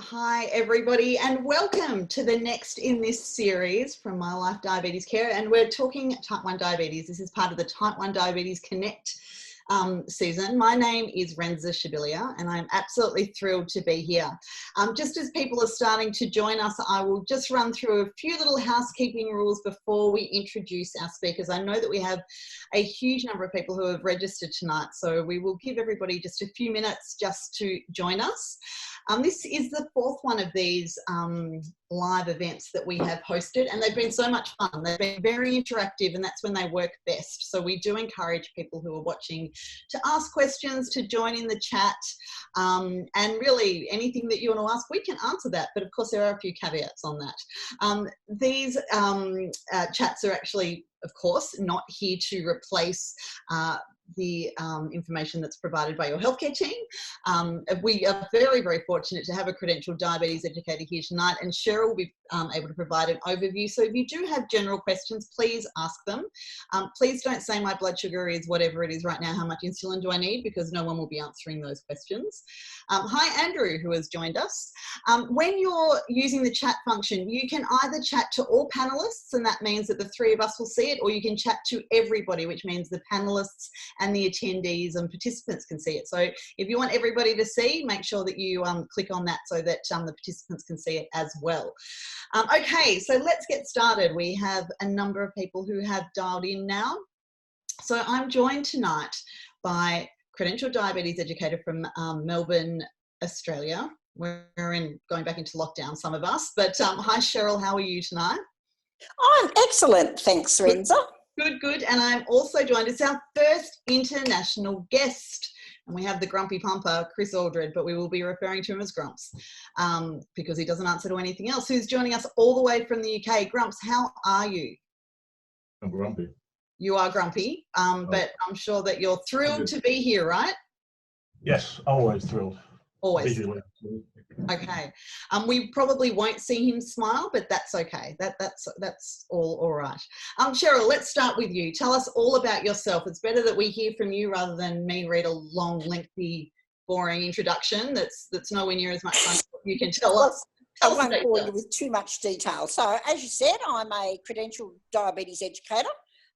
Hi everybody, and welcome to the next in this series from My Life Diabetes Care, and we're talking type 1 diabetes. This is part of the Type 1 Diabetes Connect season. My name is Renza Shibilia and I'm absolutely thrilled to be here. Just as people are starting to join us, I will just run through a few little housekeeping rules before we introduce our speakers. I know that we have a huge number of people who have registered tonight, so we will give everybody just a few minutes just to join us. This is the fourth one of these live events that we have hosted, and they've been so much fun. They've been very interactive, and that's when they work best. So we do encourage people who are watching to ask questions, to join in the chat, and really anything that you want to ask, we can answer that. But of course, there are a few caveats on that. These chats are actually, of course, not here to replace the information that's provided by your healthcare team. We are very, very fortunate to have a credentialed diabetes educator here tonight, and Cheryl will be able to provide an overview. So if you do have general questions, please ask them. Please don't say my blood sugar is whatever it is right now, how much insulin do I need, because no one will be answering those questions. Hi Andrew, who has joined us. When you're using the chat function, you can either chat to all panelists, and that means that the three of us will see it, or you can chat to everybody, which means the panelists and the attendees and participants can see it. So if you want everybody to see, make sure that you click on that so that the participants can see it as well. Okay, so let's get started. We have a number of people who have dialed in now. So I'm joined tonight by credentialed diabetes educator from Melbourne, Australia. We're going back into lockdown, some of us, but hi Cheryl, how are you tonight? I'm excellent, thanks Renza. Good. And I'm also joined, it's our first international guest. And we have the grumpy pumper, Chris Aldred, but we will be referring to him as Grumps because he doesn't answer to anything else. Who's joining us all the way from the UK? Grumps, how are you? I'm grumpy. You are grumpy, but I'm sure that you're thrilled to be here, right? Yes, always thrilled. Always. Visually. Okay. We probably won't see him smile, but that's okay. That's all right. Cheryl, let's start with you. Tell us all about yourself. It's better that we hear from you rather than me read a long, lengthy, boring introduction that's nowhere near as much fun as you can tell us. I won't bore you with too much detail. So as you said, I'm a credentialed diabetes educator.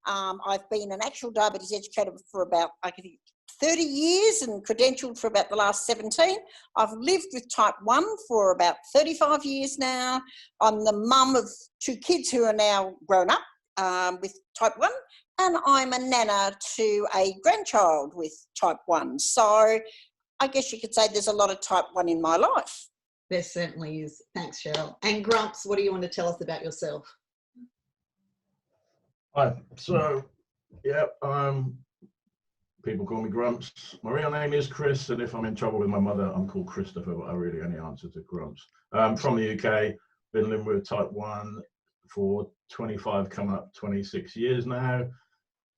I've been an actual diabetes educator for about, I think, 30 years and credentialed for about the last 17. I've lived with type 1 for about 35 years now. I'm the mum of 2 kids who are now grown up with type 1, and I'm a nana to a grandchild with type 1. So I guess you could say there's a lot of type 1 in my life. There certainly is. Thanks, Cheryl. And Grumps, what do you want to tell us about yourself? Hi. So, yeah, people call me Grumps. My real name is Chris, and if I'm in trouble with my mother, I'm called Christopher, but I really only answer to Grumps. From the UK, been living with type 1 for 25, coming up 26 years now.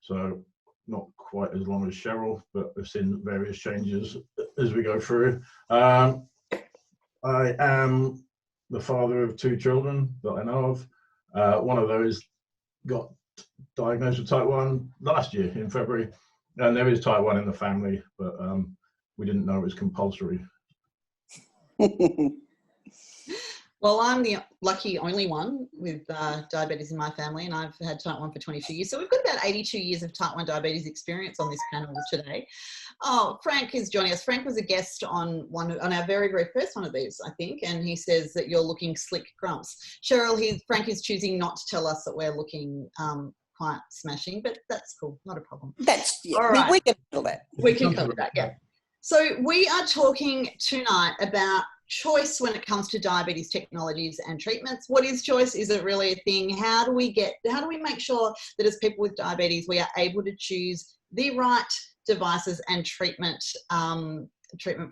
So not quite as long as Cheryl, but we've seen various changes as we go through. I am the father of 2 children that I know of. One of those got diagnosed with type 1 last year in February. And there is type 1 in the family, but we didn't know it was compulsory. Well, I'm the lucky only one with diabetes in my family, and I've had type 1 for 22 years. So we've got about 82 years of type 1 diabetes experience on this panel today. Oh, Frank is joining us. Frank was a guest on our very, very first one of these, I think, and he says that you're looking slick, Grumps. Cheryl, Frank is choosing not to tell us that we're looking quite smashing, but that's cool, not a problem. That's, yeah, all right. We can cover that. We can cover that, yeah. So we are talking tonight about choice when it comes to diabetes technologies and treatments. What is choice? Is it really a thing? How do we make sure that as people with diabetes, we are able to choose the right devices and treatment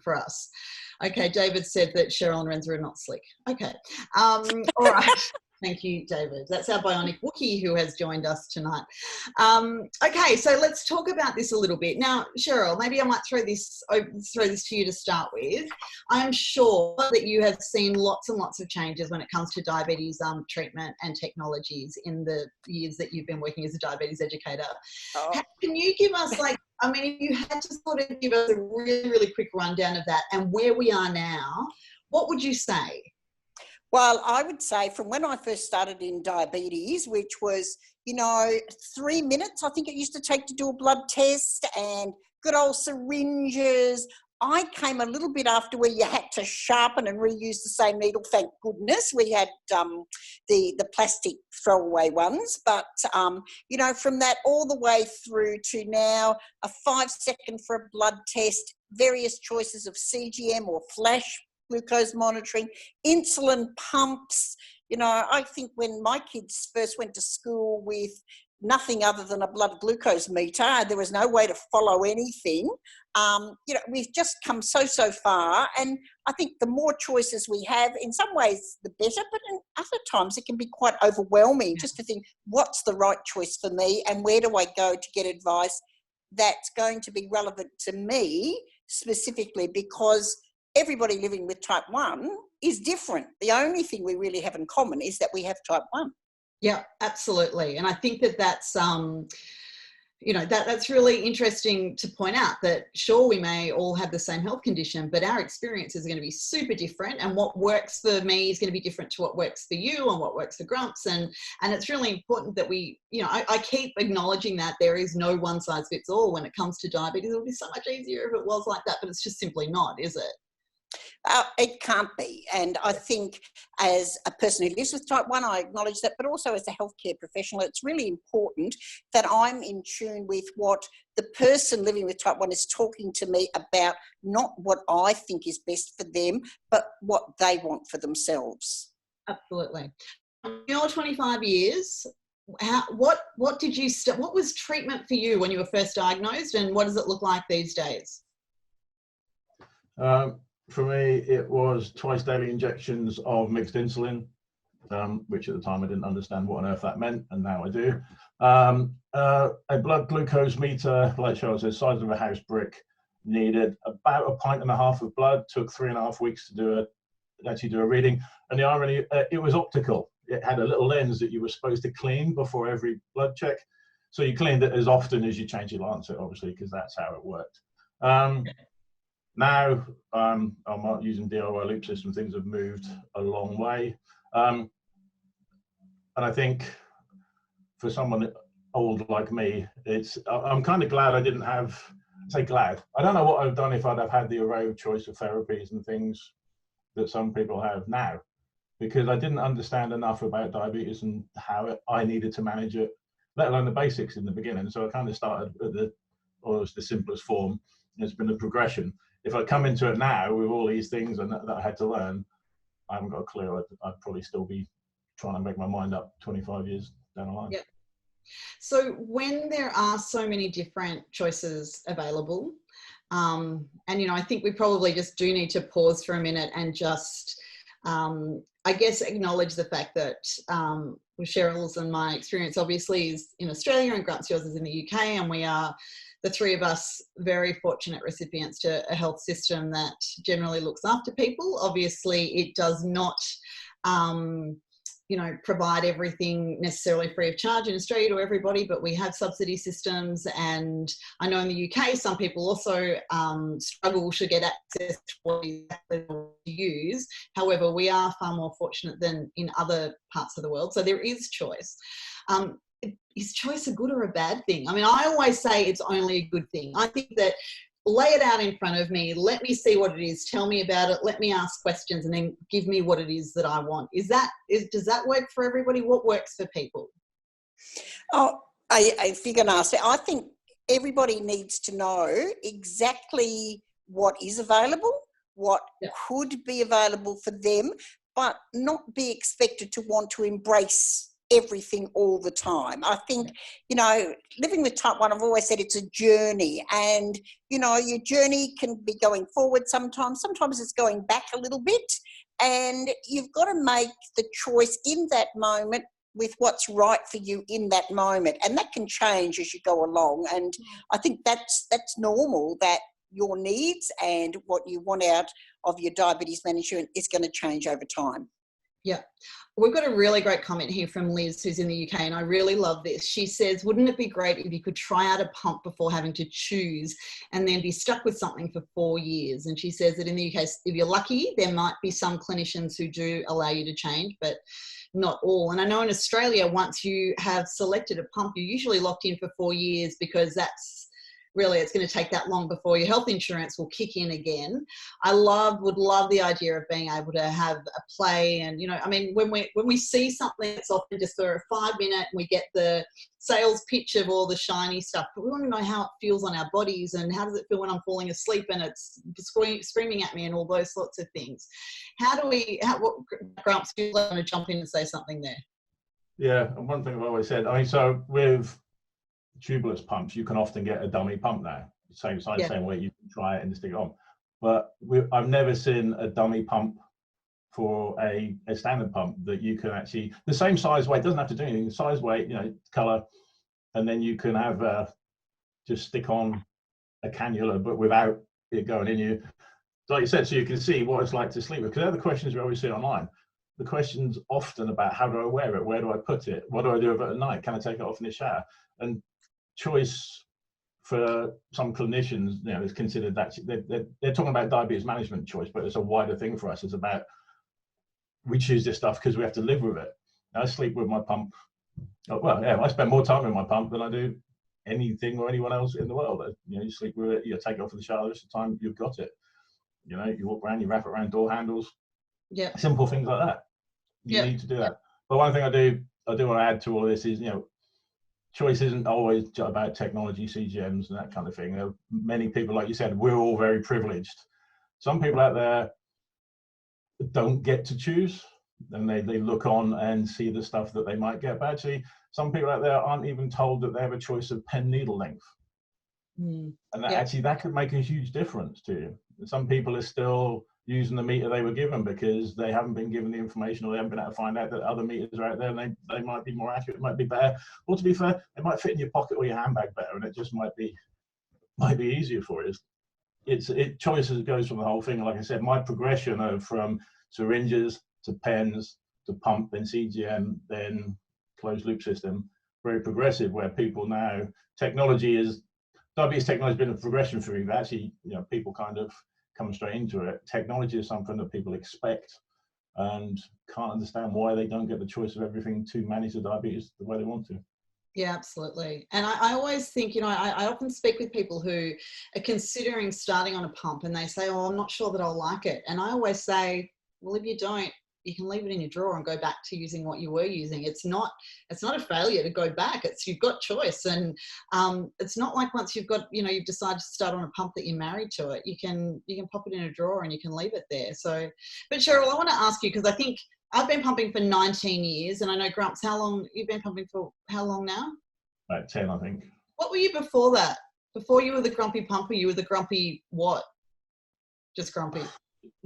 for us? Okay, David said that Cheryl and Renza are not slick. Okay, all right. Thank you, David. That's our bionic Wookiee who has joined us tonight. Okay, so let's talk about this a little bit. Now, Cheryl, maybe I might throw this to you to start with. I'm sure that you have seen lots and lots of changes when it comes to diabetes treatment and technologies in the years that you've been working as a diabetes educator. Oh. Can you give us, like, I mean, if you had to sort of give us a really, really quick rundown of that and where we are now, what would you say? Well, I would say from when I first started in diabetes, which was, 3 minutes, I think it used to take to do a blood test, and good old syringes. I came a little bit after where you had to sharpen and reuse the same needle. Thank goodness we had the plastic throwaway ones. But, from that all the way through to now, a 5-second for a blood test, various choices of CGM or flash glucose monitoring, insulin pumps. I think when my kids first went to school with nothing other than a blood glucose meter, there was no way to follow anything. We've just come so far, and I think the more choices we have, in some ways the better, but in other times it can be quite overwhelming just to think, what's the right choice for me, and where do I go to get advice that's going to be relevant to me specifically, because everybody living with type 1 is different. The only thing we really have in common is that we have type 1. Yeah, absolutely. And I think that's that's really interesting to point out, that sure, we may all have the same health condition, but our experiences are going to be super different, and what works for me is going to be different to what works for you and what works for Grumps. And it's really important that we, I keep acknowledging that there is no one size fits all when it comes to diabetes. It would be so much easier if it was like that, but it's just simply not, is it? It can't be. And I think as a person who lives with type 1, I acknowledge that, but also as a healthcare professional, it's really important that I'm in tune with what the person living with type 1 is talking to me about, not what I think is best for them, but what they want for themselves. Absolutely. In your 25 years, what was treatment for you when you were first diagnosed, and what does it look like these days? For me, it was twice daily injections of mixed insulin, which at the time I didn't understand what on earth that meant, and now I do. A blood glucose meter, like Cheryl said, the size of a house brick, needed about 1.5 pints of blood, took 3.5 weeks to do a reading. And the irony, it was optical. It had a little lens that you were supposed to clean before every blood check. So you cleaned it as often as you changed your lancet, obviously, because that's how it worked. Now I'm not using DIY loop system. Things have moved a long way. And I think for someone old like me, I'm kind of glad I didn't have, glad. I don't know what I've done if I'd have had the array of choice of therapies and things that some people have now, because I didn't understand enough about diabetes and how I needed to manage it, let alone the basics in the beginning. So I kind of started at the simplest form. It's been a progression. If I come into it now with all these things and that I had to learn, I haven't got a clue. I'd probably still be trying to make my mind up 25 years down the line. Yep. So when there are so many different choices available, and I think we probably just do need to pause for a minute and just, I guess, acknowledge the fact that Cheryl's and my experience obviously is in Australia, and Grumps, yours is in the UK, and we are, the three of us, very fortunate recipients to a health system that generally looks after people. Obviously, it does not, provide everything necessarily free of charge in Australia to everybody, but we have subsidy systems. And I know in the UK, some people also struggle to get access to what exactly to use. However, we are far more fortunate than in other parts of the world. So there is choice. Is choice a good or a bad thing? I mean, I always say it's only a good thing. I think that lay it out in front of me, let me see what it is, tell me about it, let me ask questions, and then give me what it is that I want. Does that work for everybody? What works for people? Oh, if you're going to ask that, I think everybody needs to know exactly what is available, what could be available for them, but not be expected to want to embrace everything all the time. I think, living with type 1, I've always said it's a journey, and, your journey can be going forward sometimes it's going back a little bit, and you've got to make the choice in that moment with what's right for you in that moment, and that can change as you go along. And I think that's normal, that your needs and what you want out of your diabetes management is going to change over time. Yeah. We've got a really great comment here from Liz, who's in the UK, and I really love this. She says, wouldn't it be great if you could try out a pump before having to choose and then be stuck with something for 4 years? And she says that in the UK, if you're lucky, there might be some clinicians who do allow you to change, but not all. And I know in Australia, once you have selected a pump, you're usually locked in for 4 years, because that's really, it's going to take that long before your health insurance will kick in again. I would love the idea of being able to have a play. And, you know, I mean, when we see something, it's often just for a 5 minute and we get the sales pitch of all the shiny stuff, but we want to know how it feels on our bodies and how does it feel when I'm falling asleep and it's screaming at me and all those sorts of things. What Gramps, do you want to jump in and say something there? Yeah, and one thing I've always said, I mean, so with tubeless pumps, you can often get a dummy pump now, same size, Yeah. same weight, you can try it and stick it on. But I've never seen a dummy pump for a standard pump that you can actually, the same size weight, doesn't have to do anything, size, weight, you know, color, and then you can have just stick on a cannula, but without it going in you. Like you said, so you can see what it's like to sleep with, because they're the questions we always see online. The questions often about how do I wear it, where do I put it, what do I do with it at night, can I take it off in the shower? And choice for some clinicians, you know, is considered that they're talking about diabetes management choice, but it's a wider thing for us. It's about, we choose this stuff because we have to live with it. I sleep with my pump. Well, yeah, I spend more time with my pump than I do anything or anyone else in the world. You know, you sleep with it, you take it off in the shower, the rest of the time you've got it. You know, you walk around, you wrap it around door handles. Yeah. Simple things like that. You need to do that. But one thing I do want to add to all of this is, you know, choice isn't always about technology, CGMs and that kind of thing. There are many people, like you said, we're all very privileged. Some people out there don't get to choose, and they look on and see the stuff that they might get. But actually, some people out there aren't even told that they have a choice of pen needle length. And that, actually, that could make a huge difference to you. Some people are still using the meter they were given because they haven't been given the information, or they haven't been able to find out that other meters are out there, and they might be more accurate, might be better, or to be fair, it might fit in your pocket or your handbag better, and it just might be easier for you. Choices goes from the whole thing. Like I said, my progression of from syringes to pens to pump, then CGM, then closed loop system, very progressive, where people now, diabetes technology has been a progression for me, but actually, you know, people kind of come straight into it. Technology is something that people expect and can't understand why they don't get the choice of everything to manage the diabetes the way they want to. Yeah, absolutely. And I always think, you know, I often speak with people who are considering starting on a pump and they say, oh, I'm not sure that I'll like it. And I always say, well, if you don't, you can leave it in your drawer and go back to using what you were using. It's not a failure to go back. You've got choice. And it's not like once you've got, you know, you've decided to start on a pump that you're married to it, you can pop it in a drawer and you can leave it there. So, but Cheryl, I want to ask you, because I think I've been pumping for 19 years, and I know, Grumps, how long you've been pumping for? How long now? About 10, I think. What were you before that? Before you were the grumpy pumper, you were the grumpy what? Just grumpy.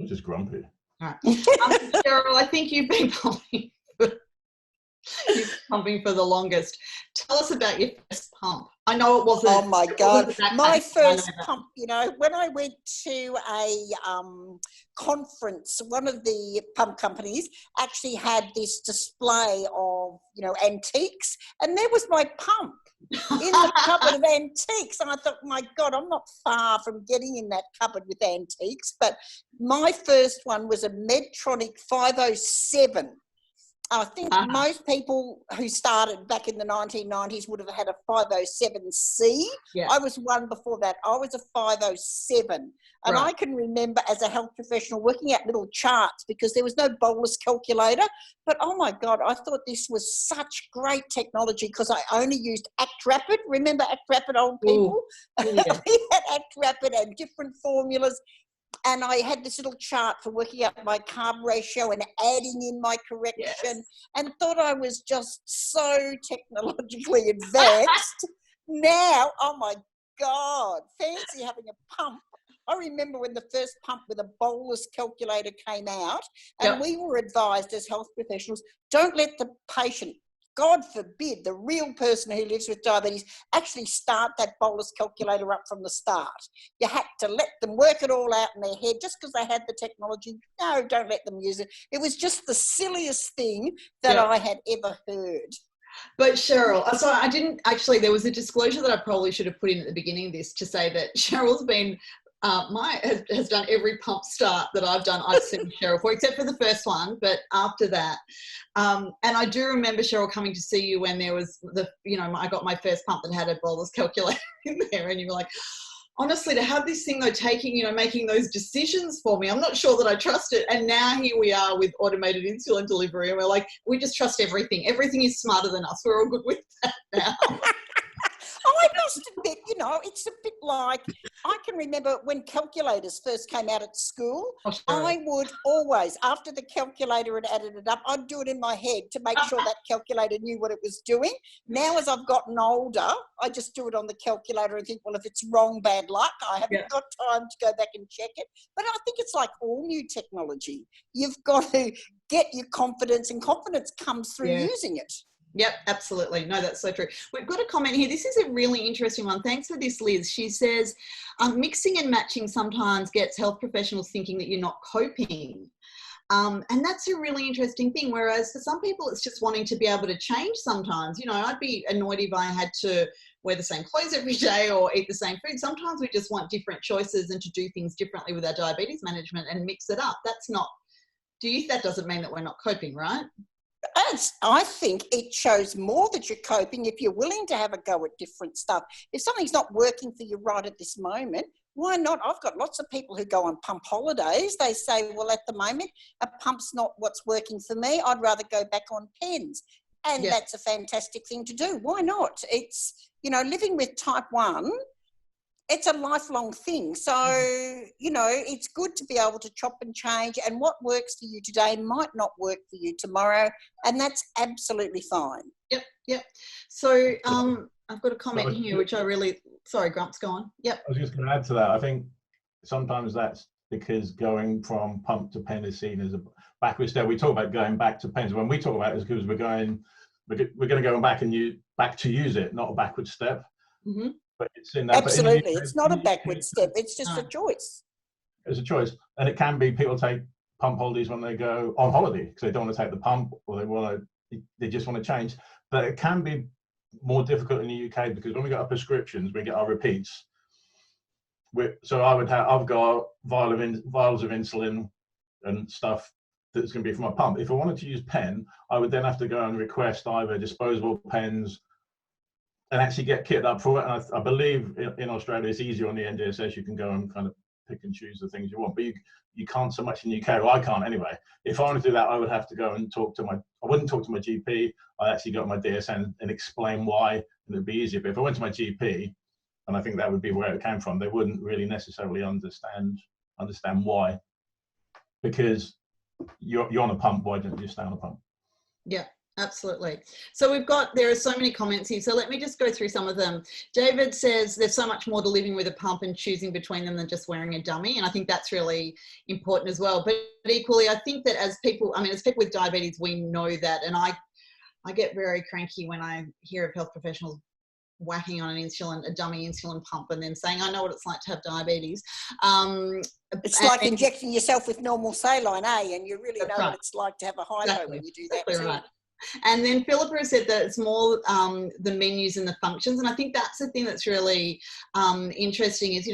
Just grumpy. All right. Cheryl, I think you've been pumping for the longest. Tell us about your first pump. I know it wasn't. Oh my God. My first pump, you know, when I went to a conference, one of the pump companies actually had this display of, you know, antiques, and there was my pump in the cupboard of antiques. And I thought, my God, I'm not far from getting in that cupboard with antiques. But my first one was a Medtronic 507. I think most people who started back in the 1990s would have had a 507C. Yeah. I was one before that. I was a 507. And I can remember as a health professional working out little charts because there was no bolus calculator. But, oh, my God, I thought this was such great technology because I only used Act Rapid. Remember Act Rapid, old people? Yeah. We had Act Rapid and different formulas. And I had this little chart for working out my carb ratio and adding in my correction, and thought I was just so technologically advanced. Now, oh my God, fancy having a pump. I remember when the first pump with a bolus calculator came out, and we were advised as health professionals, don't let the patient God forbid the real person who lives with diabetes actually start that bolus calculator up from the start. You had to let them work it all out in their head just because they had the technology. No, don't let them use it. It was just the silliest thing that I had ever heard. But Cheryl, so I didn't actually, there was a disclosure that I probably should have put in at the beginning of this to say that Cheryl's been, has done every pump start that I've seen Cheryl for, except for the first one, but after that. And I do remember, Cheryl, coming to see you when there was I got my first pump that had a bolus calculator in there, and you were like, honestly, to have this thing though making those decisions for me, I'm not sure that I trust it. And now here we are with automated insulin delivery, and we're like, we just trust everything. Everything is smarter than us. We're all good with that now. I must admit, it's a bit like, I can remember when calculators first came out at school, I would always, after the calculator had added it up, I'd do it in my head to make sure that calculator knew what it was doing. Now, as I've gotten older, I just do it on the calculator and think, well, if it's wrong, bad luck. I haven't got time to go back and check it. But I think it's like all new technology. You've got to get your confidence, and confidence comes through using it. Yep, absolutely. No, that's so true. We've got a comment here. This is a really interesting one. Thanks for this, Liz. She says, mixing and matching sometimes gets health professionals thinking that you're not coping. And that's a really interesting thing. Whereas for some people, it's just wanting to be able to change sometimes. I'd be annoyed if I had to wear the same clothes every day or eat the same food. Sometimes we just want different choices and to do things differently with our diabetes management and mix it up. That doesn't mean that we're not coping, right? I think it shows more that you're coping if you're willing to have a go at different stuff. If something's not working for you right at this moment, why not? I've got lots of people who go on pump holidays. They say, well, at the moment, a pump's not what's working for me. I'd rather go back on pens. And that's a fantastic thing to do. Why not? It's, living with type 1, it's a lifelong thing. So, it's good to be able to chop and change, and what works for you today might not work for you tomorrow, and that's absolutely fine. Yep. So I've got a comment here, which sorry, Grumps, go on. Yep. I was just going to add to that. I think sometimes that's because going from pump to pen is seen as a backward step. We talk about going back to pens. When we talk about it, it's because we're going to go back and back to use it, not a backward step. Mm-hmm. But it's in that. Absolutely, it's not a backward step. It's just a choice. It's a choice, and it can be people take pump holidays when they go on holiday because they don't want to take the pump, or they just want to change. But it can be more difficult in the UK because when we get our prescriptions, we get our repeats. I've got vials of insulin and stuff that's going to be for my pump. If I wanted to use pen, I would then have to go and request either disposable pens and actually get kitted up for it. And I believe in Australia it's easier on the NDSS. You can go and kind of pick and choose the things you want, but you can't so much in the UK. Well, I can't anyway. If I wanted to do that, I would have to go and I wouldn't talk to my GP. I'd actually go to my DSN and explain why, and it'd be easier. But if I went to my GP, and I think that would be where it came from, they wouldn't really necessarily understand why. Because you're on a pump, why don't you stay on a pump? Yeah. Absolutely. So there are so many comments here. So let me just go through some of them. David says there's so much more to living with a pump and choosing between them than just wearing a dummy. And I think that's really important as well. But equally, I think that as people with diabetes, we know that. And I get very cranky when I hear of health professionals whacking on a dummy insulin pump and then saying, I know what it's like to have diabetes. It's like injecting yourself with normal saline, and you really know what it's like to have a hypo when you do that too. Right. And then Philippa said that it's more the menus and the functions. And I think that's the thing that's really interesting is,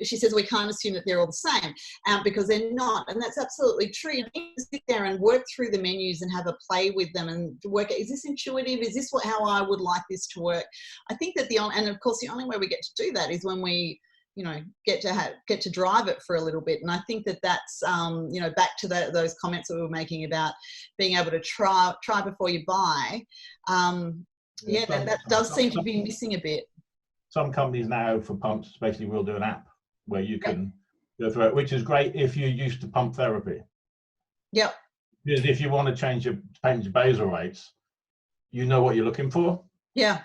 she says we can't assume that they're all the same because they're not. And that's absolutely true. You need to sit there and work through the menus and have a play with them and work, is this intuitive? Is this how I would like this to work? I think that and of course, the only way we get to do that is when we get to drive it for a little bit. And I think that that's, back to those comments that we were making about being able to try before you buy. That does seem to be missing a bit. Some companies now for pumps basically will do an app where you can go through it, which is great if you're used to pump therapy. Yep. Because if you want to change your basal rates, you know what you're looking for. Yeah.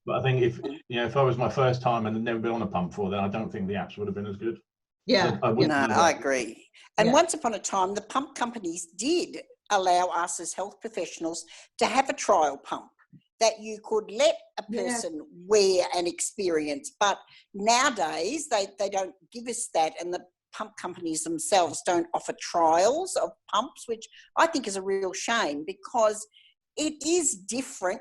But I think if I was my first time and had never been on a pump before, then I don't think the apps would have been as good. Yeah. I agree. And once upon a time, the pump companies did allow us as health professionals to have a trial pump. that you could let a person wear and experience. But nowadays, they don't give us that, and the pump companies themselves don't offer trials of pumps, which I think is a real shame, because it is different.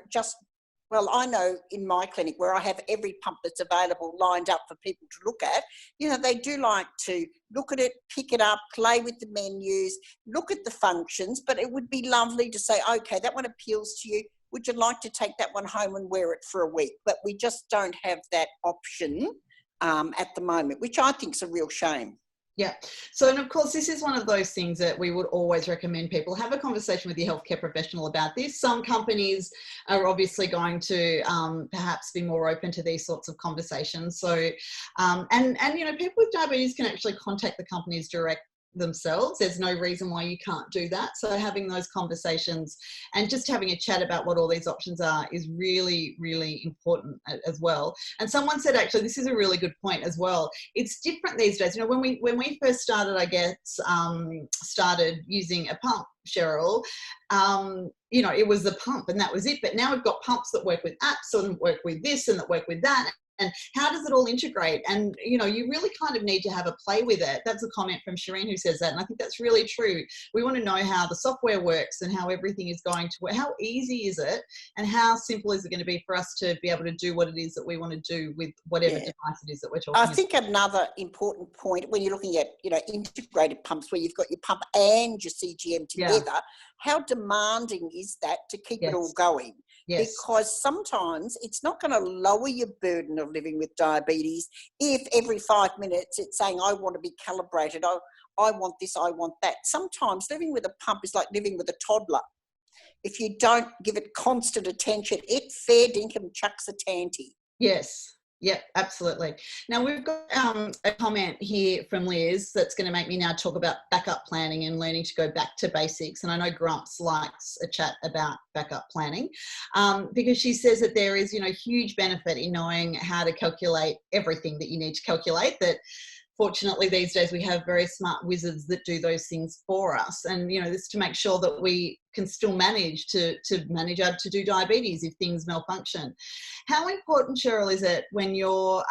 Well, I know in my clinic where I have every pump that's available lined up for people to look at, you know, they do like to look at it, pick it up, play with the menus, look at the functions, but it would be lovely to say, okay, that one appeals to you. Would you like to take that one home and wear it for a week? But we just don't have that option at the moment, which I think is a real shame. Yeah. So, and of course, this is one of those things that we would always recommend people have a conversation with your healthcare professional about this. Some companies are obviously going to perhaps be more open to these sorts of conversations. So, and you know, people with diabetes can actually contact the companies direct themselves. There's no reason why you can't do that. So having those conversations and just having a chat about what all these options are is really, really important as well. And someone said, actually, this is a really good point as well. It's different these days. You know, when we first started, I guess, started using a pump, Cheryl, you know, it was the pump and that was it. But now we've got pumps that work with apps and work with this and that work with that. And how does it all integrate? And, you know, you really kind of need to have a play with it. That's a comment from Shireen who says that. And I think that's really true. We want to know how the software works and how everything is going to work. How easy is it? And how simple is it going to be for us to be able to do what it is that we want to do with whatever device it is that we're talking about? I think another important point when you're looking at, you know, integrated pumps where you've got your pump and your CGM together, how demanding is that to keep it all going? Yes. Because sometimes it's not going to lower your burden of living with diabetes if every 5 minutes it's saying, I want to be calibrated, I want this, I want that. Sometimes living with a pump is like living with a toddler. If you don't give it constant attention, it fair dinkum chucks a tanty. Yes. Yep, absolutely. Now we've got a comment here from Liz that's going to make me now talk about backup planning and learning to go back to basics. And I know Grumps likes a chat about backup planning because she says that there is, you know, huge benefit in knowing how to calculate everything that you need to calculate. That fortunately these days we have very smart wizards that do those things for us, and you know, this to make sure that we can still manage to do diabetes if things malfunction. How important, Cheryl, is it when you're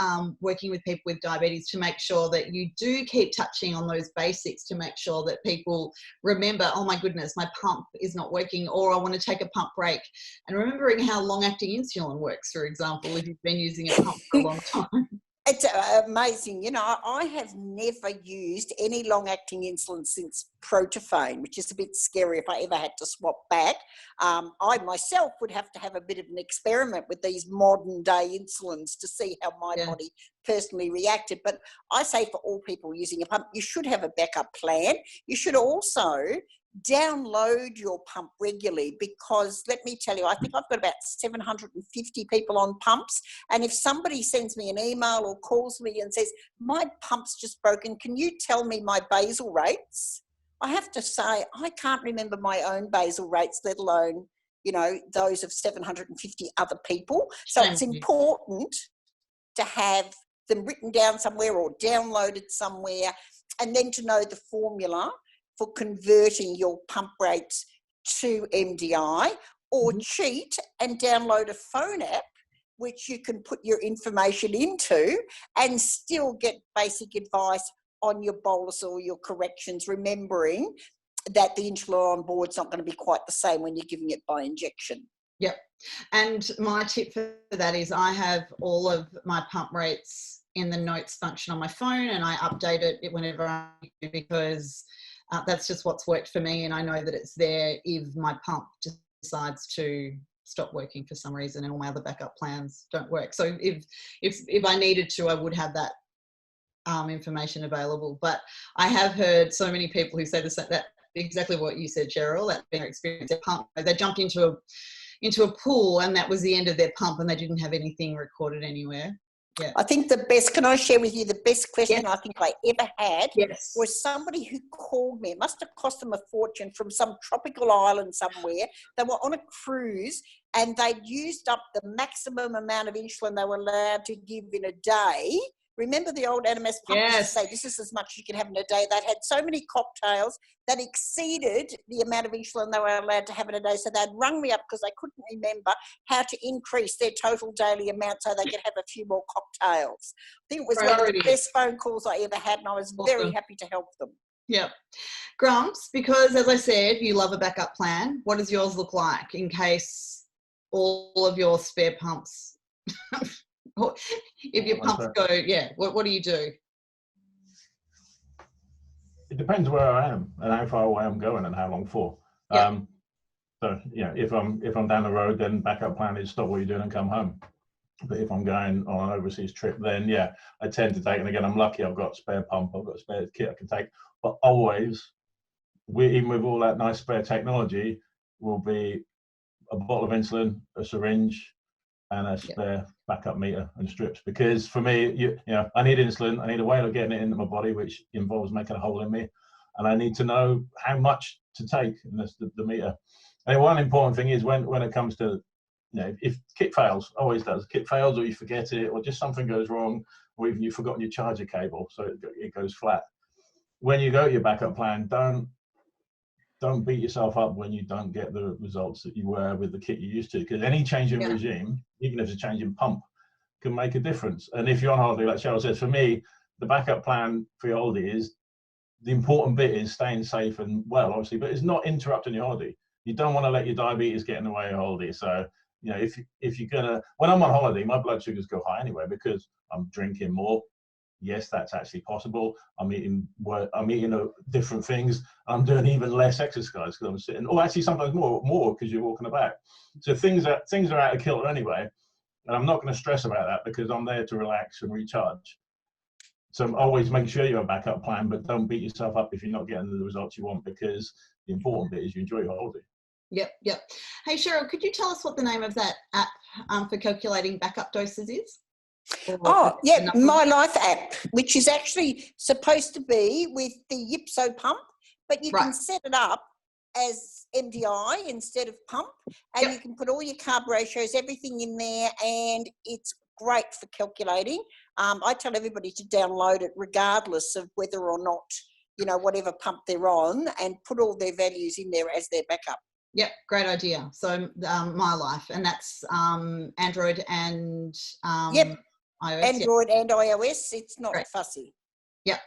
working with people with diabetes to make sure that you do keep touching on those basics to make sure that people remember, oh my goodness, my pump is not working, or I want to take a pump break, and remembering how long-acting insulin works, for example, if you've been using a pump for a long time. It's amazing. You know, I have never used any long-acting insulin since Protofane, which is a bit scary if I ever had to swap back. I myself would have to have a bit of an experiment with these modern-day insulins to see how my body personally reacted. But I say for all people using a pump, you should have a backup plan. You should also download your pump regularly, because let me tell you, I think I've got about 750 people on pumps, and if somebody sends me an email or calls me and says, my pump's just broken, can you tell me my basal rates? I have to say, I can't remember my own basal rates, let alone, you know, those of 750 other people. So it's important to have them written down somewhere or downloaded somewhere, and then to know the formula for converting your pump rates to MDI, or cheat and download a phone app which you can put your information into and still get basic advice on your bolus or your corrections, remembering that the insulin on board is not going to be quite the same when you're giving it by injection. Yep. And my tip for that is I have all of my pump rates in the notes function on my phone, and I update it whenever I do, because that's just what's worked for me, and I know that it's there if my pump decides to stop working for some reason and all my other backup plans don't work. So if I needed to, I would have that information available. But I have heard so many people who say that exactly what you said, Cheryl, that their experience, their pump, they jumped into a pool and that was the end of their pump and they didn't have anything recorded anywhere. Yeah. I think the best, can I share with you the best question I think I ever had was somebody who called me. It must have cost them a fortune, from some tropical island somewhere. They were on a cruise and they'd used up the maximum amount of insulin they were allowed to give in a day Remember the old Animas pump used to Yes. say, this is as much as you can have in a day. They'd had so many cocktails that exceeded the amount of insulin they were allowed to have in a day. So they'd rung me up because they couldn't remember how to increase their total daily amount so they could have a few more cocktails. I think it was one of the Priorities. best phone calls I ever had, and I was very happy to help them. Yep. Grumps, because as I said, you love a backup plan. What does yours look like in case all of your spare pumps, if your pumps go, what do you do? It depends where I am and how far away I'm going and how long for. Yep. So if I'm down the road, then backup plan is stop what you're doing and come home. But if I'm going on an overseas trip, then I tend to take, and again, I'm lucky I've got spare pump, I've got spare kit I can take, but always, even with all that nice spare technology, will be a bottle of insulin, a syringe, and a spare backup meter and strips. Because for me, I need insulin, I need a way of getting it into my body, which involves making a hole in me, and I need to know how much to take, and that's the meter. And one important thing is when it comes to, if kit fails, always does, kit fails, or you forget it, or just something goes wrong, or even you've forgotten your charger cable, so it goes flat. When you go to your backup plan, don't beat yourself up when you don't get the results that you were with the kit you used to, because any change in regime, even if it's a change in pump, can make a difference. And if you're on holiday, like Cheryl says, for me, the backup plan for your holiday is, the important bit is staying safe and well, obviously, but it's not interrupting your holiday. You don't want to let your diabetes get in the way of your holiday. So, if you're gonna, when I'm on holiday, my blood sugars go high anyway because I'm drinking more. Yes, that's actually possible. I'm eating different things. I'm doing even less exercise because I'm sitting, or actually sometimes more because you're walking about. So things are out of kilter anyway, and I'm not going to stress about that because I'm there to relax and recharge. So always make sure you have a backup plan, but don't beat yourself up if you're not getting the results you want, because the important bit is you enjoy your holiday. Yep. Hey, Cheryl, could you tell us what the name of that app for calculating backup doses is? My Life app, which is actually supposed to be with the Yipso pump, but you can set it up as MDI instead of pump, and you can put all your carb ratios, everything in there, and it's great for calculating. I tell everybody to download it regardless of whether or not, whatever pump they're on, and put all their values in there as their backup. Yep, great idea. So My Life, and that's Android and iOS. Android and iOS. It's not fussy. Yep.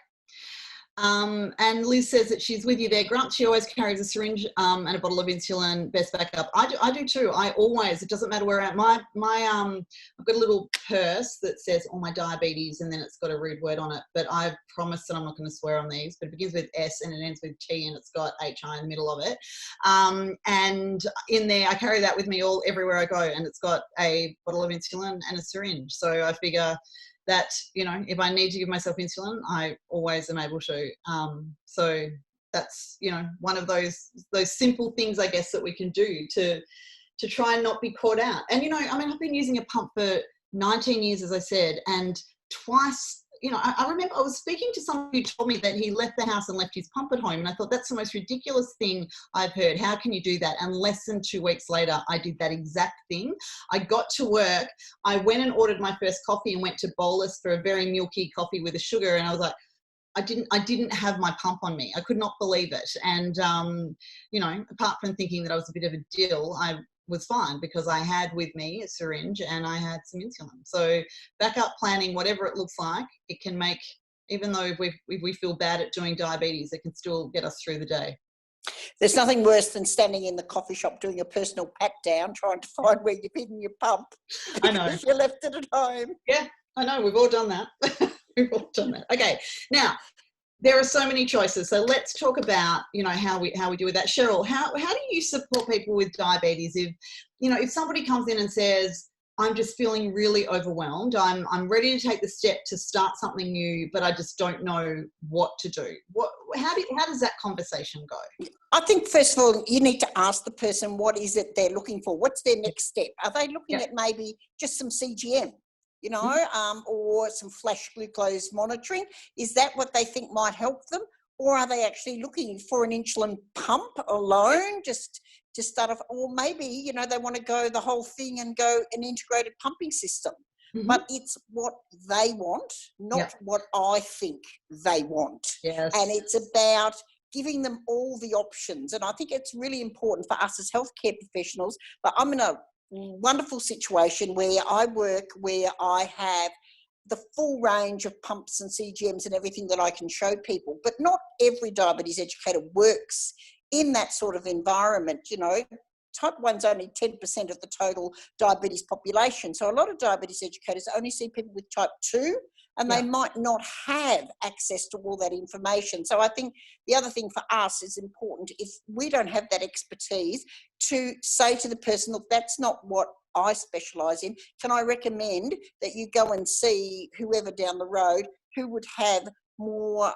And Liz says that she's with you there. Grant, she always carries a syringe and a bottle of insulin, best backup. I do too. It doesn't matter where I'm at. I've got a little purse that says all my diabetes, and then it's got a rude word on it. But I've promised that I'm not going to swear on these, but it begins with S and it ends with T and it's got HI in the middle of it. And in there, I carry that with me everywhere I go, and it's got a bottle of insulin and a syringe. So I figure that, if I need to give myself insulin, I always am able to. So that's, one of those simple things, I guess, that we can do to try and not be caught out. And, I've been using a pump for 19 years, as I said, and twice, I remember I was speaking to someone who told me that he left the house and left his pump at home. And I thought, that's the most ridiculous thing I've heard. How can you do that? And less than 2 weeks later, I did that exact thing. I got to work. I went and ordered my first coffee and went to Bolus for a very milky coffee with a sugar. And I was like, I didn't have my pump on me. I could not believe it. And, apart from thinking that I was a bit of a dill, I was fine because I had with me a syringe and I had some insulin. So backup planning, whatever it looks like, it can make, even though if we feel bad at doing diabetes, it can still get us through the day. There's nothing worse than standing in the coffee shop doing a personal pat down, trying to find where you've hidden your pump. I know. If you left it at home. Yeah, I know. We've all done that. We've all done that. Okay. Now, there are so many choices. So let's talk about, how we do with that. Cheryl, how do you support people with diabetes if somebody comes in and says, I'm just feeling really overwhelmed. I'm ready to take the step to start something new, but I just don't know what to do. How does that conversation go? I think, first of all, you need to ask the person what is it they're looking for. What's their next step? Are they looking at maybe just some CGM? Or some flash glucose monitoring? Is that what they think might help them? Or are they actually looking for an insulin pump alone, just to start off? Or maybe, they want to go the whole thing and go an integrated pumping system. but it's what they want, not what I think they want. Yes. And it's about giving them all the options. And I think it's really important for us as healthcare professionals. But I'm in a wonderful situation where I work, where I have the full range of pumps and CGMs and everything that I can show people. But not every diabetes educator works in that sort of environment. You know, type 1's only 10% of the total diabetes population. So a lot of diabetes educators only see people with type 2, and they might not have access to all that information. So I think the other thing for us is important, if we don't have that expertise, to say to the person, look, that's not what I specialise in. Can I recommend that you go and see whoever down the road who would have more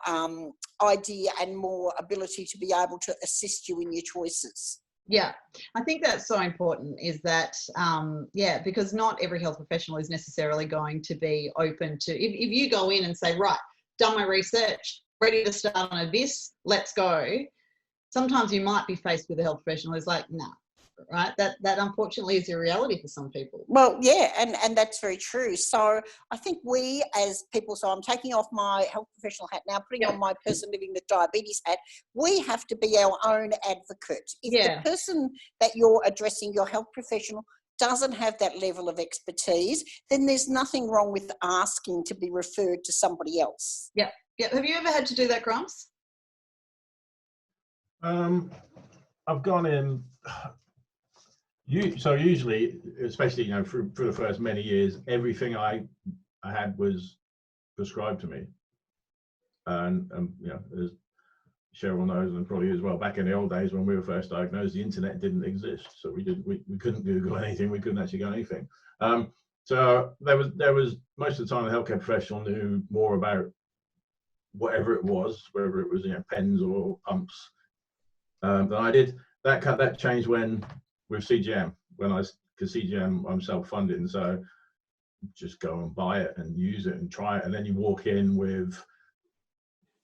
idea and more ability to be able to assist you in your choices? Yeah, I think that's so important, is that, because not every health professional is necessarily going to be open to, if you go in and say, right, done my research, ready to start on this, let's go. Sometimes you might be faced with a health professional who's like, nah, right? That unfortunately is a reality for some people. Well, yeah, and that's very true. So I think we as people, so I'm taking off my health professional hat now, putting on my person living with diabetes hat, we have to be our own advocate. If the person that you're addressing, your health professional, doesn't have that level of expertise, then there's nothing wrong with asking to be referred to somebody else. Yeah. Have you ever had to do that, Grumps? I've gone in. So usually, especially through the first many years, everything I had was prescribed to me, and as Cheryl knows, and probably as well, back in the old days when we were first diagnosed, the internet didn't exist, so we couldn't Google anything, we couldn't actually go anything. So there was most of the time the healthcare professional knew more about whatever it was, whether it was pens or pumps, than I did. That changed when with CGM, because CGM I'm self-funding, so just go and buy it and use it and try it, and then you walk in with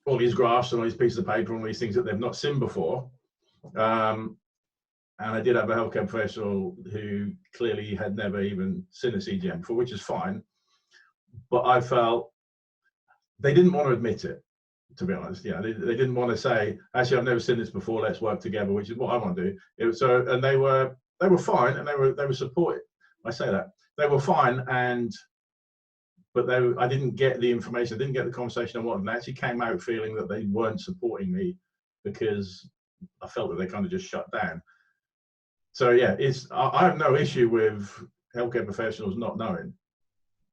all these graphs and all these pieces of paper and all these things that they've not seen before. And I did have a healthcare professional who clearly had never even seen a CGM before, which is fine, but I felt they didn't want to admit it, to be honest. They didn't want to say, actually, I've never seen this before, let's work together, which is what I want to do. And they were fine, and they were supportive. I say that they were fine, but I didn't get the information, I didn't get the conversation I wanted. And I actually came out feeling that they weren't supporting me because I felt that they kind of just shut down. So I have no issue with healthcare professionals not knowing,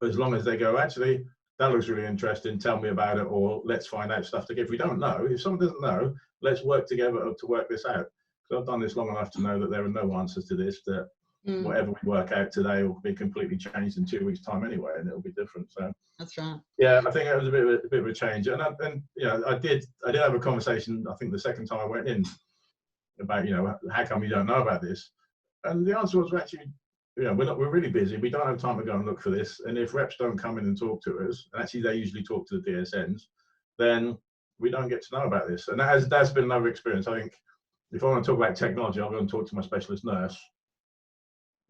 as long as they go, actually, that looks really interesting, tell me about it, or let's find out stuff together. If we don't know, if someone doesn't know, let's work together to work this out. So I've done this long enough to know that there are no answers to this, that whatever we work out today will be completely changed in 2 weeks' time anyway, and it'll be different. So that's right. Yeah, I think it was a bit of a change. And I did have a conversation, I think the second time I went in, about, how come you don't know about this? And the answer was, actually, we're really busy. We don't have time to go and look for this. And if reps don't come in and talk to us, and actually they usually talk to the DSNs, then we don't get to know about this. And that's been another experience. I think if I want to talk about technology, I'll go and talk to my specialist nurse,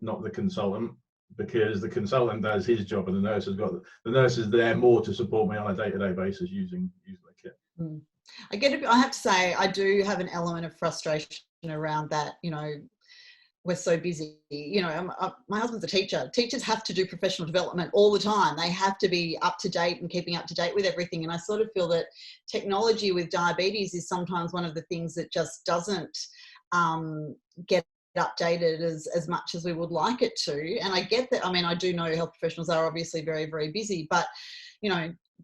not the consultant, because the consultant does his job and the nurse is there more to support me on a day-to-day basis using the kit. I have to say, I do have an element of frustration around that. We're so busy. My husband's a teacher. Teachers have to do professional development all the time. They have to be up to date and keeping up to date with everything. And I sort of feel that technology with diabetes is sometimes one of the things that just doesn't get updated as much as we would like it to. And I get that. I mean, I do know health professionals are obviously very, very busy, but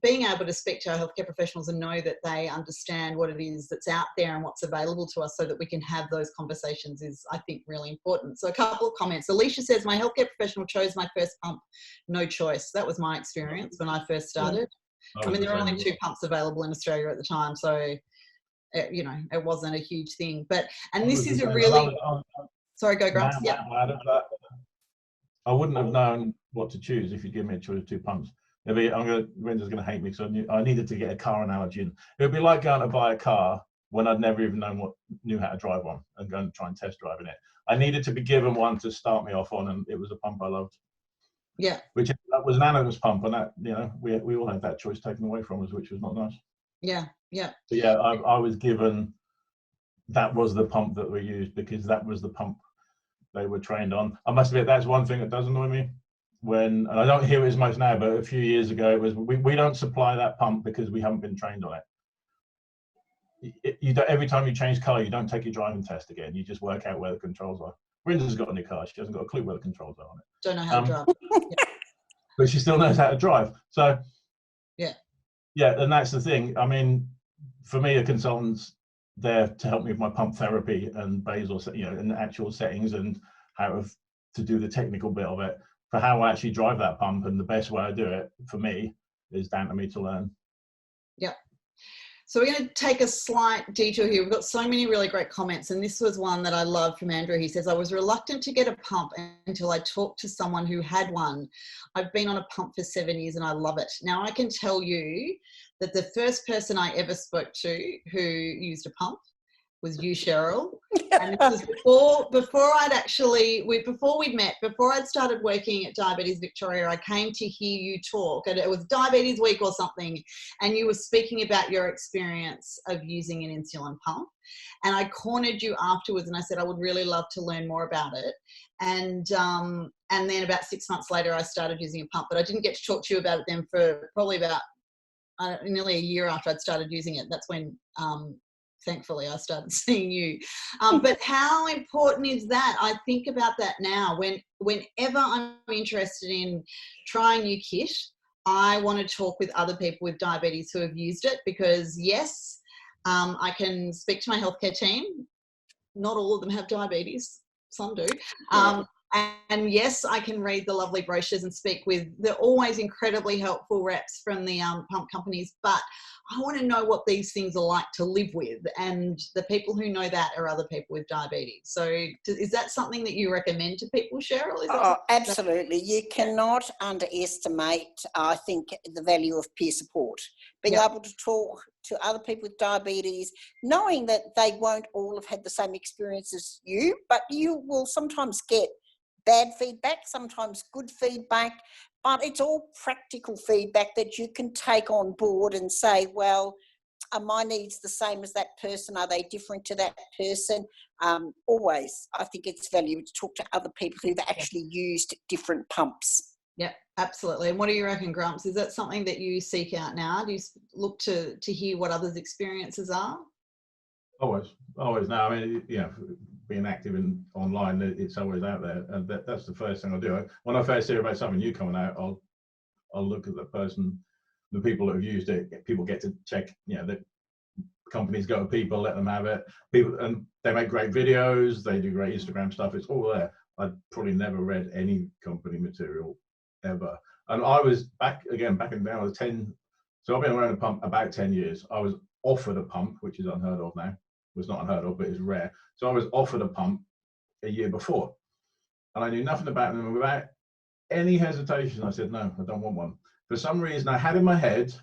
being able to speak to our healthcare professionals and know that they understand what it is that's out there and what's available to us so that we can have those conversations is, I think, really important. So a couple of comments. Alicia says, my healthcare professional chose my first pump, no choice. That was my experience when I first started. I mean, there were only 2 pumps available in Australia at the time, so, it wasn't a huge thing. And this is a really... Sorry, go, Grumps. Yeah. I wouldn't have known what to choose if you'd given me a choice of 2 pumps. Brenda's going to hate me, so I needed to get a car analogy in. It would be like going to buy a car when I'd never even knew how to drive one and going to try and test driving it. I needed to be given one to start me off on, and it was a pump I loved. Yeah. That was an anonymous pump, and that, you know, we all had that choice taken away from us, which was not nice. Yeah. Yeah. But yeah, I was given, that was the pump that we used because that was the pump they were trained on. I must admit, that's one thing that does annoy me. And I don't hear it as much now, but a few years ago, it was, we don't supply that pump because we haven't been trained on it. You don't, every time you change colour, you don't take your driving test again. You just work out where the controls are. Brenda's got a new car. She hasn't got a clue where the controls are on it. Don't know how to drive. Yeah. But she still knows how to drive. So yeah, and that's the thing. I mean, for me, a consultant's there to help me with my pump therapy and basal, you know, and actual settings and how to do the technical bit of it. For how I actually drive that pump and the best way I do it, for me, is down to me to learn. Yeah. So we're going to take a slight detour here. We've got so many really great comments, and this was one that I love from Andrew. He says, I was reluctant to get a pump until I talked to someone who had one. I've been on a pump for 7 years and I love it. Now I can tell you that the first person I ever spoke to who used a pump was you, Cheryl. And this was before we'd met, before I'd started working at Diabetes Victoria, I came to hear you talk, and it was Diabetes Week or something, and you were speaking about your experience of using an insulin pump. And I cornered you afterwards and I said, I would really love to learn more about it. And then about 6 months later, I started using a pump, but I didn't get to talk to you about it then for probably about nearly a year after I'd started using it. That's when, thankfully, I started seeing you. But how important is that? I think about that now. Whenever I'm interested in trying new kit, I want to talk with other people with diabetes who have used it, because yes, I can speak to my healthcare team. Not all of them have diabetes. Some do. And yes, I can read the lovely brochures and speak with, they're always incredibly helpful reps from the pump companies, but I want to know what these things are like to live with, and the people who know that are other people with diabetes. So is that something that you recommend to people, Cheryl? Absolutely. You cannot underestimate, I think, the value of peer support. Being able to talk to other people with diabetes, knowing that they won't all have had the same experience as you, but you will sometimes get bad feedback, sometimes good feedback, but it's all practical feedback that you can take on board and say, well, are my needs the same as that person? Are they different to that person? Always, I think it's valuable to talk to other people who've actually used different pumps. Yeah, absolutely. And what do you reckon, Grumps? Is that something that you seek out now? Do you look to hear what others' experiences are? Always. Now, I mean, you know, being active in online, it's always out there, and that's the first thing I do. When I first hear about something new coming out, I'll look at the person, the people that have used it. People get to check, you know, the companies go to people, let them have it. People, and they make great videos, they do great Instagram stuff. It's all there. I'd probably never read any company material ever. And I was back in the day, I was 10. So I've been around a pump about 10 years. I was offered a pump, which is unheard of now. Was not unheard of, but it's rare. So I was offered a pump a year before, and I knew nothing about them. Without any hesitation, I said, no, I don't want one. For some reason, I had in my head,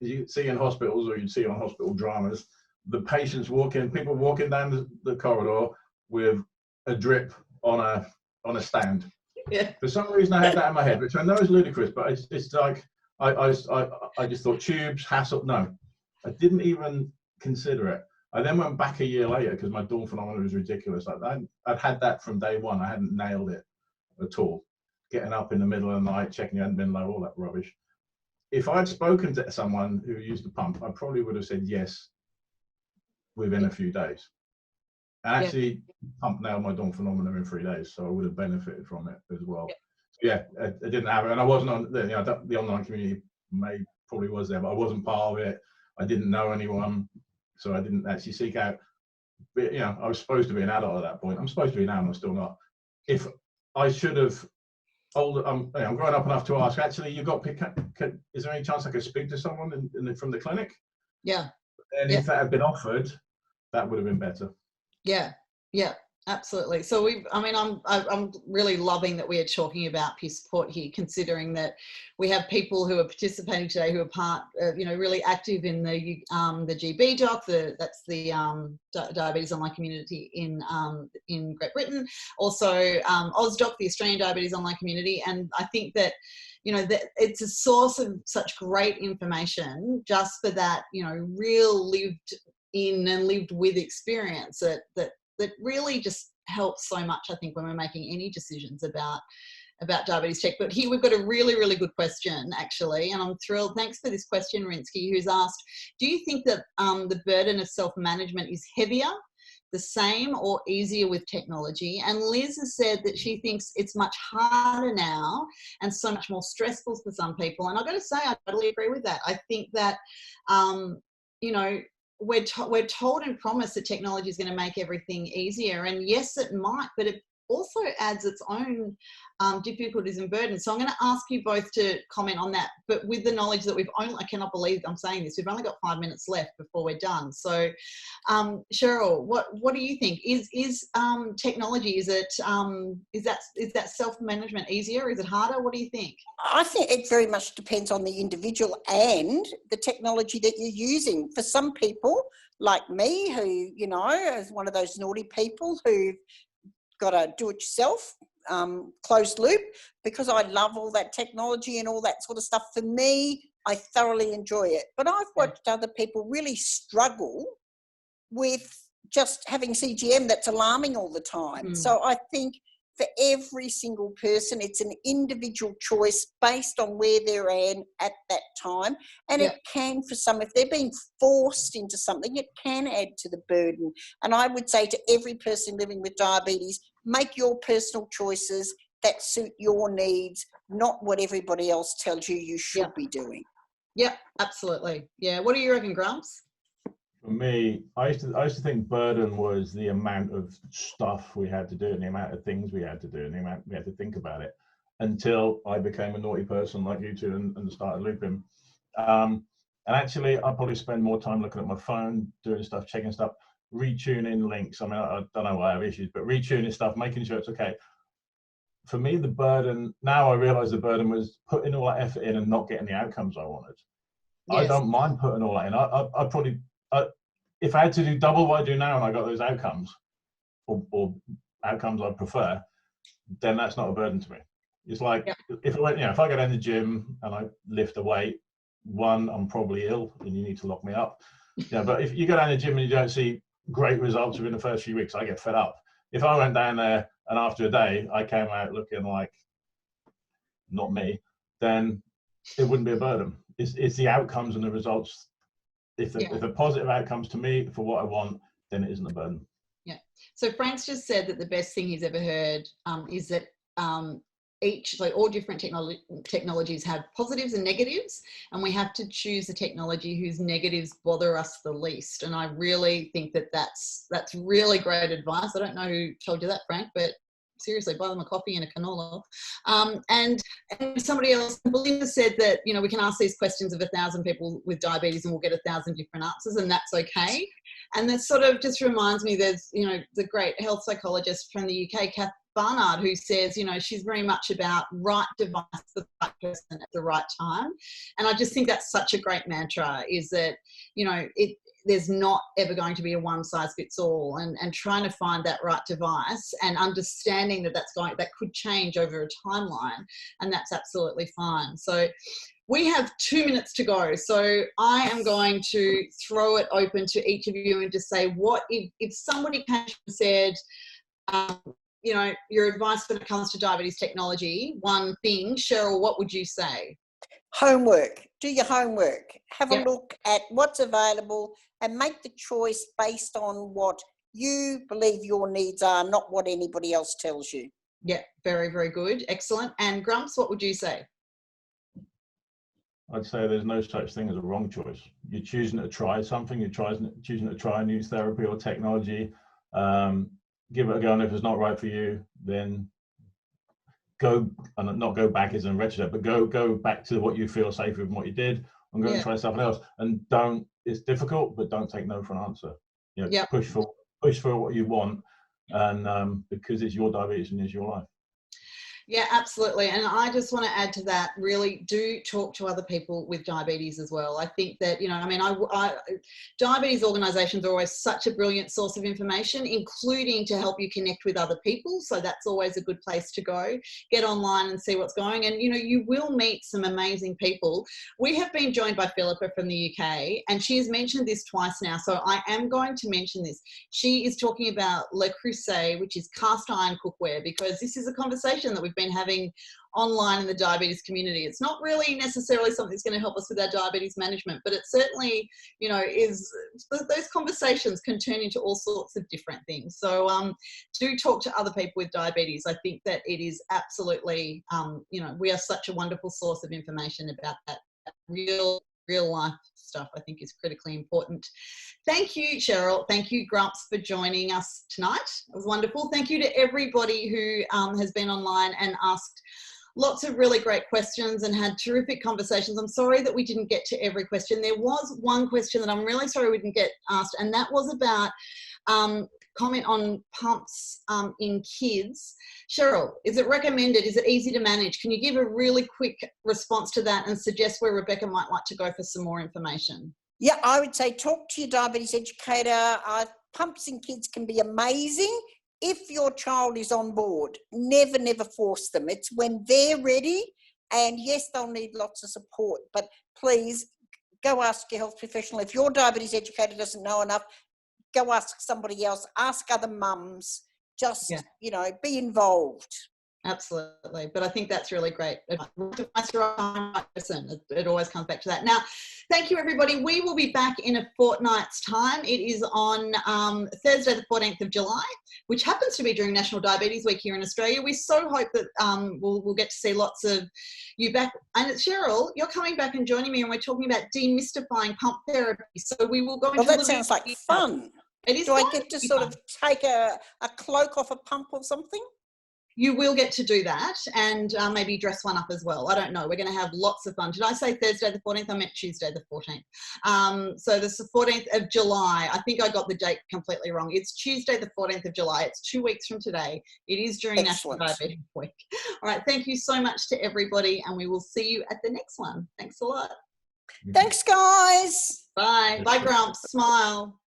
as you see in hospitals or you'd see on hospital dramas, the patients people walking down the corridor with a drip on a stand. Yeah. For some reason, I had that in my head, which I know is ludicrous, but it's like, I just thought tubes, hassle. No, I didn't even consider it. I then went back a year later because my dawn phenomenon was ridiculous. I'd had that from day one. I hadn't nailed it at all. Getting up in the middle of the night, checking you hadn't been low, all that rubbish. If I'd spoken to someone who used the pump, I probably would have said yes within a few days. And actually, pump nailed my dawn phenomenon in 3 days, so I would have benefited from it as well. Yeah, it didn't happen, and I wasn't on the online community. Probably was there, but I wasn't part of it. I didn't know anyone. So I didn't actually seek out, but, you know, I was supposed to be an adult at that point. I'm supposed to be now, and I'm still not. If I should have, I'm growing up enough to ask, actually, is there any chance I could speak to someone from the clinic? Yeah. And if that had been offered, that would have been better. Yeah. Absolutely. So I'm really loving that we are talking about peer support here, considering that we have people who are participating today who are really active in the GB doc, that's the diabetes online community in Great Britain, also OzDoc, the Australian Diabetes Online Community, and I think that that it's a source of such great information just for that real lived in and lived with experience that really just helps so much, I think, when we're making any decisions about diabetes tech. But here we've got a really, really good question, actually, and I'm thrilled. Thanks for this question, Rinsky, who's asked, do you think that the burden of self-management is heavier, the same, or easier with technology? And Liz has said that she thinks it's much harder now and so much more stressful for some people. And I've got to say, I totally agree with that. I think that, we're told and promised that technology is going to make everything easier, and yes, it might, but it also adds its own difficulties and burdens. So I'm going to ask you both to comment on that, but with the knowledge that I cannot believe I'm saying this, we've only got 5 minutes left before we're done. So Cheryl, what do you think? Is technology, is that self-management easier? Is it harder? What do you think? I think it very much depends on the individual and the technology that you're using. For some people like me, who is one of those naughty people who've got a do-it-yourself closed loop, because I love all that technology and all that sort of stuff. For me, I thoroughly enjoy it. But I've watched other people really struggle with just having CGM that's alarming all the time. So I think for every single person, it's an individual choice based on where they're at that time. And it can, for some, if they're being forced into something, it can add to the burden. And I would say to every person living with diabetes, make your personal choices that suit your needs, not what everybody else tells you should be doing. Yeah, absolutely. Yeah. What do you reckon, Grumps? For me, I used to think burden was the amount of stuff we had to do and the amount of things we had to do and the amount we had to think about it, until I became a naughty person like you two and started looping. And actually, I probably spend more time looking at my phone, doing stuff, checking stuff, retuning links. I mean, I don't know why I have issues, but retuning stuff, making sure it's okay. For me, the burden, now I realize the burden was putting all that effort in and not getting the outcomes I wanted. Yes. I don't mind putting all that in. I probably, if I had to do double what I do now and I got those outcomes, or outcomes I prefer, then that's not a burden to me. It's like, if I go down the gym and I lift a weight, one, I'm probably ill and you need to lock me up. But if you go down the gym and you don't see great results within the first few weeks, I get fed up. If I went down there and after a day I came out looking like not me, then it wouldn't be a burden. It's the outcomes and the results. If the positive outcomes to me for what I want, then it isn't a burden. Yeah. So Frank's just said that the best thing he's ever heard is that all different technologies have positives and negatives, and we have to choose the technology whose negatives bother us the least. And I really think that that's really great advice. I don't know who told you that, Frank, but seriously, buy them a coffee and a canola. And somebody else, Belinda, said that we can ask these questions of 1,000 people with diabetes and we'll get 1,000 different answers, and that's okay. And that sort of just reminds me, there's the great health psychologist from the UK, Kath Barnard, who says she's very much about right device for the right person at the right time. And I just think that's such a great mantra, is that there's not ever going to be a one size fits all, and trying to find that right device and understanding that that could change over a timeline, and that's absolutely fine. So we have 2 minutes to go. So I am going to throw it open to each of you and just say, what if somebody came and said, your advice when it comes to diabetes technology, one thing, Cheryl, what would you say? Homework. Do your homework. Have a look at what's available and make the choice based on what you believe your needs are, not what anybody else tells you. Yeah, very, very good. Excellent. And Grumps, what would you say? I'd say there's no such thing as a wrong choice. You're choosing to try something, you're choosing to try a new therapy or technology. Give it a go, and if it's not right for you, then not go back as a register, but go back to what you feel safe with and what you did, and go and try something else. And it's difficult, but don't take no for an answer. Push for what you want, and because it's your diabetes and it's your life. Yeah, absolutely. And I just want to add to that, really do talk to other people with diabetes as well. I think that, you know, I mean, diabetes organisations are always such a brilliant source of information, including to help you connect with other people. So that's always a good place to go. Get online and see what's going. And, you know, you will meet some amazing people. We have been joined by Philippa from the UK, and she has mentioned this twice now. So I am going to mention this. She is talking about Le Creuset, which is cast iron cookware, because this is a conversation that we've been having online in the diabetes community. It's not really necessarily something that's going to help us with our diabetes management, but it certainly, you know, is, those conversations can turn into all sorts of different things. So do talk to other people with diabetes. I think that it is absolutely, you know, we are such a wonderful source of information about that real life stuff. I think is critically important. Thank you, Cheryl. Thank you, Grumps, for joining us tonight. It was wonderful. Thank you to everybody who has been online and asked lots of really great questions and had terrific conversations. I'm sorry that we didn't get to every question. There was one question that I'm really sorry we didn't get asked, and that was about comment on pumps in kids. Cheryl, is it recommended? Is it easy to manage? Can you give a really quick response to that and suggest where Rebecca might like to go for some more information? Yeah, I would say talk to your diabetes educator. Pumps in kids can be amazing if your child is on board. Never, never force them. It's when they're ready, and yes, they'll need lots of support, but please go ask your health professional. If your diabetes educator doesn't know enough, go ask somebody else, ask other mums, just, you know, be involved. Absolutely. But I think that's really great. It always comes back to that. Now, thank you, everybody. We will be back in a fortnight's time. It is on Thursday, the 14th of July, which happens to be during National Diabetes Week here in Australia. We so hope that we'll get to see lots of you back. And Cheryl, you're coming back and joining me, and we're talking about demystifying pump therapy. So we will go into that sounds like fun. It is. Do I get to sort of take a cloak off a pump or something? You will get to do that, and maybe dress one up as well. I don't know. We're going to have lots of fun. Did I say Thursday the 14th? I meant Tuesday the 14th. So this is the 14th of July. I think I got the date completely wrong. It's Tuesday the 14th of July. It's 2 weeks from today. It is during National Diabetes Week. All right. Thank you so much to everybody, and we will see you at the next one. Thanks a lot. Thanks, guys. Bye. Bye, Grumps. Smile.